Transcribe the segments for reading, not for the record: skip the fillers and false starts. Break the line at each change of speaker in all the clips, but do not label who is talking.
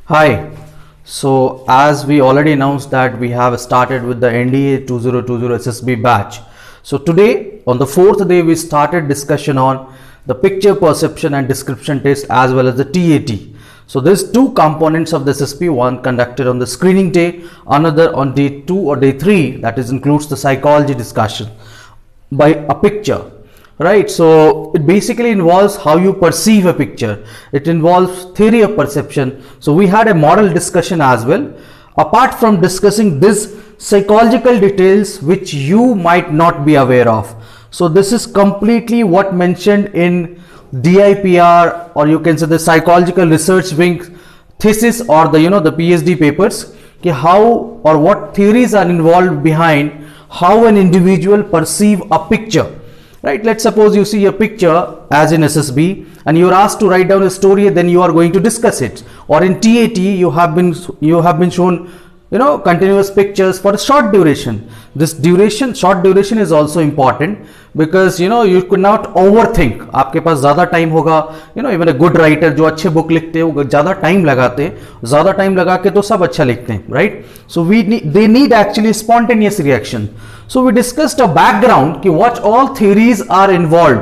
Hi. So as we already announced that we have started with the NDA 2020 SSB batch. So today on the fourth day we started discussion on the picture perception and description test as well as the TAT. So there's two components of the SSB, one conducted on the screening day, another on day 2 or day 3, that is includes the psychology discussion by a picture. Right, so it basically involves how you perceive a picture. It involves theory of perception. So we had a model discussion as well. Apart from discussing this psychological details which you might not be aware of. So this is completely what mentioned in DIPR, or you can say the psychological research wing thesis, or the PhD papers, कि how or what theories are involved behind how an individual perceive a picture. Right, let's suppose you see a picture as in SSB and you are asked to write down a story, then you are going to discuss it. Or in TAT you have been shown continuous pictures for a short duration. This short duration is also important because you could not overthink. आपके पास ज़्यादा time होगा, even a good writer जो अच्छे book लिखते हैं वो ज़्यादा time लगाते हैं, ज़्यादा टाइम लगा के तो सब अच्छा लिखते हैं, right? So they need actually spontaneous reaction. So we discussed a background कि what all theories are involved,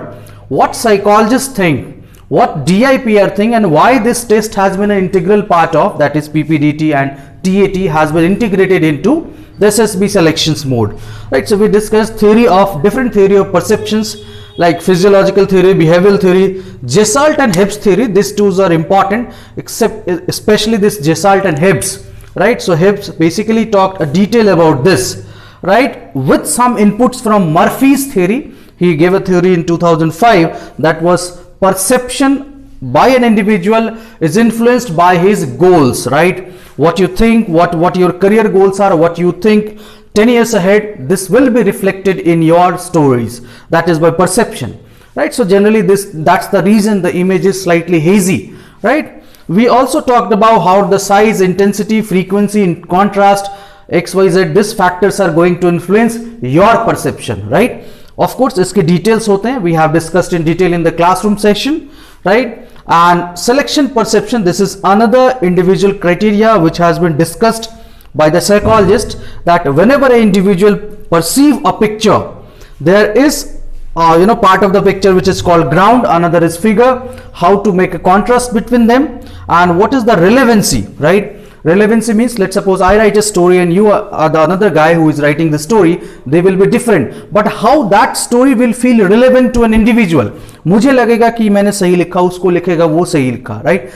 what psychologists think, what DIPR think, and why this test has been an integral part of, that is PPDT and TAT has been integrated into the SSB selections mode. Right, so we discussed different theory of perceptions like physiological theory, behavioral theory, Gestalt and Hebb theory. These two are important, especially this Gestalt and Hebb. Right, so Hebb basically talked a detail about this, right, with some inputs from Murphy's theory. He gave a theory in 2005 that was perception by an individual is influenced by his goals, right? What you think, what your career goals are, what you think 10 years ahead, this will be reflected in your stories. That is by perception, right? So generally that's the reason the image is slightly hazy, right? We also talked about how the size, intensity, frequency, in contrast, XYZ, these factors are going to influence your perception, right? Of course, इसके details होते हैं. We have discussed in detail in the classroom session, right? And selection perception, this is another individual criteria which has been discussed by the psychologist, that whenever an individual perceive a picture, there is part of the picture which is called ground, another is figure, how to make a contrast between them, and what is the relevancy, right? Relevancy means, let's suppose I write a story and you are the another guy who is writing the story, they will be different, but how that story will feel relevant to an individual. मुझे लगेगा कि मैंने सही लिखा, उसको लिखेगा वो सही लिखा, right?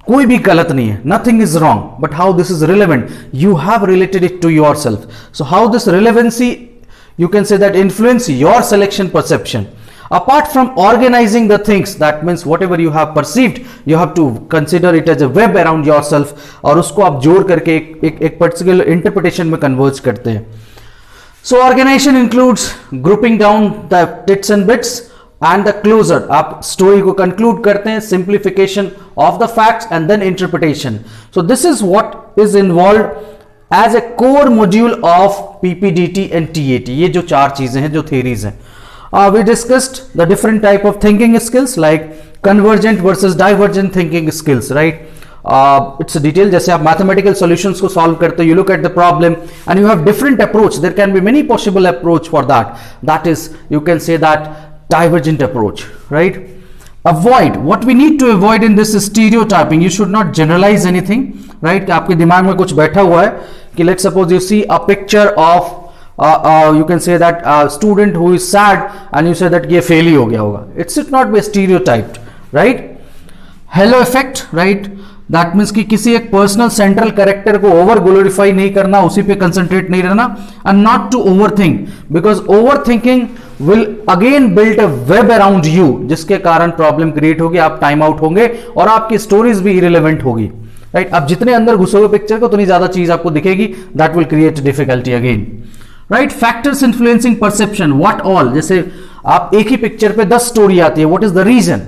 कोई भी गलत नहीं है, nothing is wrong, but how this is relevant, you have related it to yourself. So how this relevancy, you can say that influence your selection perception. Apart from organizing the things, that means whatever you have perceived, you have to consider it as a web around yourself, और उसको आप जोड़ करके एक particular interpretation में converge करते हैं. So organization includes grouping down the bits and bits and the closure. आप story को conclude करते हैं, simplification of the facts and then interpretation. So this is what is involved as a core module of PPDT and TAT. ये जो चार चीजें हैं, जो theories हैं. We discussed the different type of thinking skills like convergent versus divergent thinking skills, right? It's a detail. जैसे आप mathematical solutions को solve करते हो, you look at the problem and you have different approach. There can be many possible approach for that. That is, you can say that divergent approach, right? Avoid, what we need to avoid in this is stereotyping. You should not generalize anything, right? कि आपके दिमाग में कुछ बैठा हुआ है कि let's suppose you see a picture of you can say that a student who is sad and you say that ये fail ही हो गया होगा. It should not be stereotyped, right? Halo effect, right? That means कि किसी एक personal central character को over glorify नहीं करना, उसी पे concentrate नहीं रहना, and not to overthink, because overthinking will again build a web around you, जिसके कारण problem create होगी, आप time out होंगे और आपकी stories भी irrelevant होगी, right? आप जितने अंदर घुसोगे पिक्चर को उतनी ज्यादा चीज आपको दिखेगी, that will create difficulty again. Right, factors influencing perception, what all, जैसे आप एक ही पिक्चर पे 10 स्टोरी आती है, what is the reason?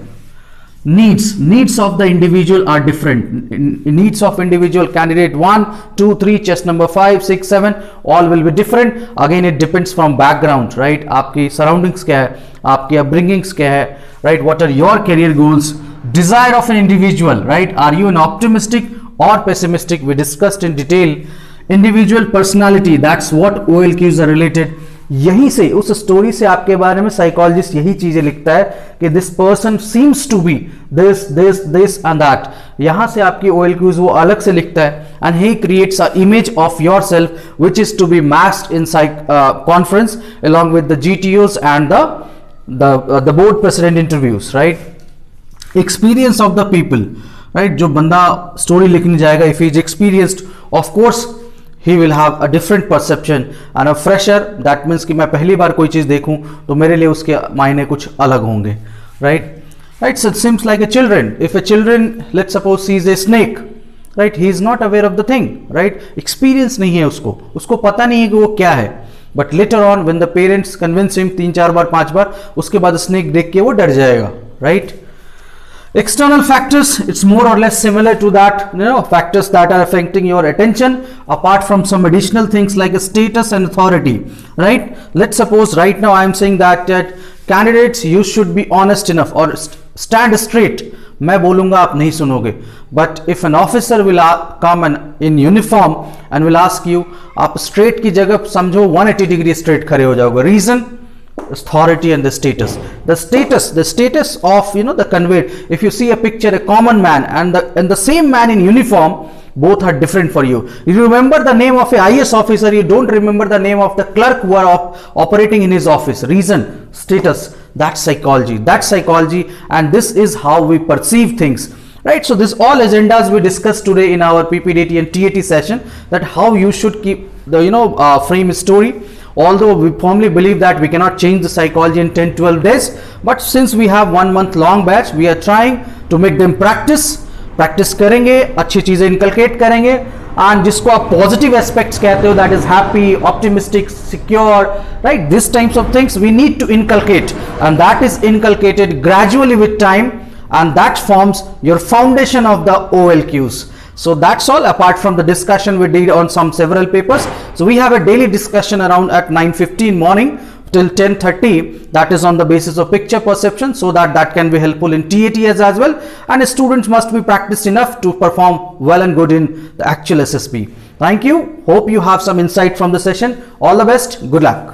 Needs of the individual are different. Needs of individual candidate 1, 2, 3, chest number 5, 6, 7 all will be different. Again it depends from background, right? आपकी surroundings क्या है, आपकी अपब्रिंगिंग्स क्या है, right? What are your career goals? Desire of an individual, right? Are you an optimistic or pessimistic. We discussed in detail individual personality, that's what OLQs are related. यहीं से, उस story से आपके बारे में साइकोलॉजिस्ट यही चीजें लिखता है कि this person seems to be this this this and that. यहां से आपकी OLQs वो अलग से लिखता है, and he creates a image of yourself which is to be matched in conference along with the GTOs and the board president interviews, right? Experience of the people, right? जो बंदा स्टोरी लिखने जाएगा, if he is experienced, of course he will have a different perception, and a fresher, that means कि मैं पहली बार कोई चीज देखूं तो मेरे लिए उसके मायने कुछ अलग होंगे, right? Right, so it seems like a children. If a children, let's suppose, sees a snake, right, he is not aware of the thing, right? Experience नहीं है उसको पता नहीं है कि वो क्या है, but later on when the parents convince him 3-4 बार 5 बार, उसके बाद snake देख के वो डर जाएगा, right? External factors, it's more or less similar to that, factors that are affecting your attention apart from some additional things like status and authority, right? Let's suppose right now I am saying that candidates, you should be honest enough or stand straight. मैं बोलूंगा आप नहीं सुनोगे, but if an officer will come in uniform and will ask you, आप straight की जगह समझो 180 degree straight खड़े हो जाओगे. Reason? Authority and the status of the conveyed. If you see a picture, a common man and the same man in uniform, both are different for you. If you remember the name of a IS officer, you don't remember the name of the clerk who are operating in his office. Reason? Status. That's psychology, and this is how we perceive things, right? So this all agendas we discussed today in our PPDT and TAT session, that how you should keep the frame story. Although we firmly believe that we cannot change the psychology in 10-12 days, but since we have 1 month long batch, we are trying to make them practice करेंगे, अच्छी चीजें inculcate करेंगे, and जिसको आप positive aspects कहते हो, that is happy, optimistic, secure, right? These types of things we need to inculcate, and that is inculcated gradually with time, and that forms your foundation of the OLQs. So that's all, apart from the discussion we did on several papers. So we have a daily discussion around at 9:15 morning till 10:30, that is on the basis of picture perception, so that can be helpful in TATs as well, and students must be practiced enough to perform well and good in the actual SSB. Thank you. Hope you have some insight from the session. All the best. Good luck.